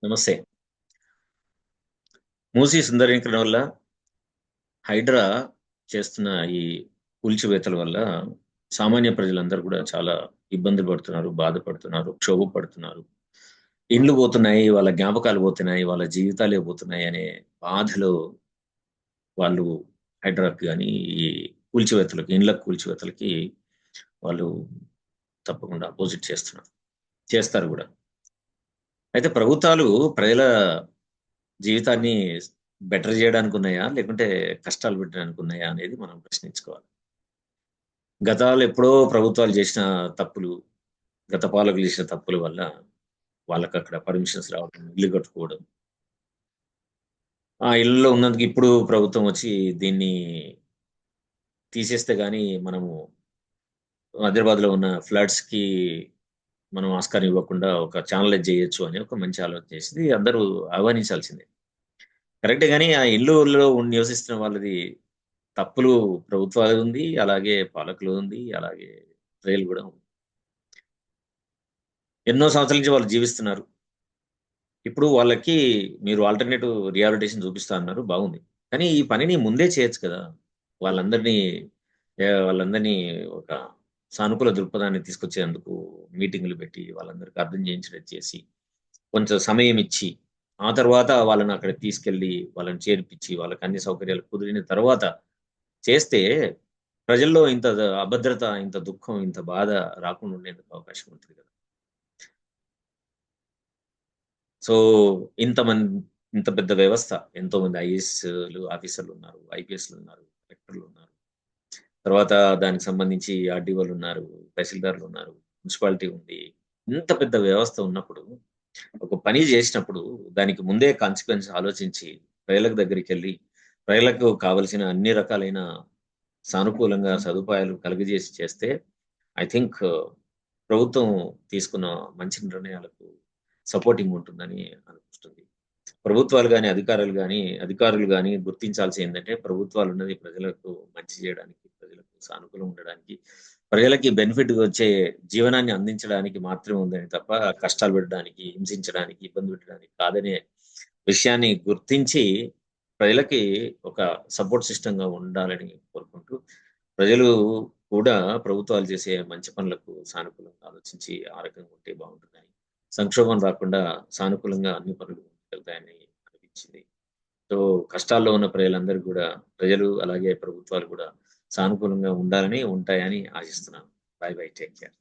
నమస్తే. మూసీ సుందరీకరణ వల్ల హైడ్రా చేస్తున్న ఈ కూల్చివేతల వల్ల సామాన్య ప్రజలందరూ కూడా చాలా ఇబ్బందులు పడుతున్నారు, బాధపడుతున్నారు, క్షోభ పడుతున్నారు. ఇండ్లు పోతున్నాయి, వాళ్ళ జ్ఞాపకాలు పోతున్నాయి, వాళ్ళ జీవితాలే పోతున్నాయి అనే బాధలో వాళ్ళు హైడ్రాకి గాని, ఈ కూల్చివేతలకి, ఇండ్ల కూల్చివేతలకి వాళ్ళు తప్పకుండా అపోజిట్ చేస్తున్నారు. చేస్తారు గూడా. అయితే ప్రభుత్వాలు ప్రజల జీవితాన్ని బెటర్ జేయడానికున్నాయా? లేకుంటే కష్టాలు పెట్టడానికున్నాయా? అనేది మనం ప్రశ్నించుకోవాలి. గతాలు ఎప్పుడో ప్రభుత్వాలు చేసిన తప్పులు, గత పాలకులు చేసిన తప్పుల వల్ల వాళ్ళకక్కడ పర్మిషన్స్ రావడం, ఇల్లు కట్టుకోవడం. ఆ ఇళ్లలో ఉన్నందుకు ఇప్పుడు ప్రభుత్వం వచ్చి దీన్ని తీసేస్తే గాని మనము హైదరాబాద్‌లో ఉన్న ఫ్లడ్స్‌కి మనం ఆస్కారం ఇవ్వకుండా ఒక ఛానలైజ్ చేయొచ్చు అని ఒక మంచి ఆలోచన చేసింది. అందరూ ఆహ్వానించాల్సిందే. కరెక్టే గాని ఆ ఇల్లులో నివసిస్తున్న వాళ్ళది తప్పులు ప్రభుత్వాలది ఉంది. అలాగే పాలకులది ఉంది. అలాగే ప్రజలు గూడా ఉంది. ఎన్నో సంవత్సరాల నుంచి వాళ్ళు జీవిస్తున్నారు. ఇప్పుడు వాళ్ళకి మీరు ఆల్టర్‌నేటివ్ రిహాబిలిటేషన్ చూపిస్తా అన్నారు. బాగుంది. కానీ ఈ పనిని ముందే చేయొచ్చు కదా! వాళ్ళందరినీ వాళ్ళందరినీ ఒక సానుకూల దృక్పథాన్ని తీసుకొచ్చేందుకు మీటింగులు పెట్టి, వాళ్ళందరికి అర్థం చేయించేటట్టు చేసి, కొంచెం సమయం ఇచ్చి, ఆ తర్వాత వాళ్ళని అక్కడికి తీసుకెళ్ళి, వాళ్ళని చేర్పించి, వాళ్ళకి అన్ని సౌకర్యాలు కుదిరిన తర్వాత చేస్తే ప్రజల్లో ఇంత అభద్రత, ఇంత దుఃఖం, ఇంత బాధ రాకుండా ఉండేందుకు అవకాశం ఉంటది కదా! సో, ఇంతమంది ఇంత పెద్ద వ్యవస్థ ఎంతోమంది ఐఏఎస్‌లు ఆఫీసర్‌లున్నారు, ఐపీఎస్‌లున్నారు, కలెక్టర్‌లున్నారు. తర్వాత దానికి సంబంధించి ఆర్‌డీఓలున్నారు, తహసీల్దార్‌లున్నారు, మున్సిపాలిటీ ఉంది. ఇంత పెద్ద వ్యవస్థ ఉన్నప్పుడు, ఒక పని జేసినప్పుడు దానికి ముందే కాన్సీక్వెన్స్ ఆలోచించి, ప్రజలకు దగ్గరికెళ్ళి, ప్రజలకు కావాల్సిన అన్ని రకాలైన సానుకూలంగా సదుపాయాలు కలుగజేసి చేస్తే, ఐ థింక్ ప్రభుత్వం తీసుకున్న మంచి నిర్ణయాలకు సపోర్టింగ్ ఉంటుందని అనిపిస్తుంది. ప్రభుత్వాలు గాని, అధికారులు గాని గుర్తించాల్సిందేంటంటే ప్రభుత్వాలున్నది ప్రజలకు మంచి జేయడానికి, ప్రజలకు సానుకూలంగా ఉండడానికి, ప్రజలకి బెనిఫిట్‌గా వచ్చే జీవనాన్ని అందించడానికి మాత్రమే ఉందని తప్ప కష్టాలు పెట్టడానికి, హింసించడానికి, ఇబ్బంది పెట్టడానికి కాదనే విషయాన్ని గుర్తించి ప్రజలకి ఒక సపోర్ట్ సిస్టమ్‌గా ఉండాలని కోరుకుంటూ, ప్రజలు కూడా ప్రభుత్వాలు చేసే మంచి పనులకు సానుకూలంగా ఆలోచించి ఆ రకంగా ఉంటే బావుంటుందని, సంక్షోభం రాకుండా సానుకూలంగా అన్ని పనులు ముందుకెళ్తాయని అనిపించింది. సో, కష్టాల్లో ఉన్న ప్రజలందరూ గూడా ప్రజలు అలాగే ప్రభుత్వాలు కూడా సానుకూలంగా ఉండాలని, ఉంటాయని ఆశిస్తున్నాను. By by. Take care.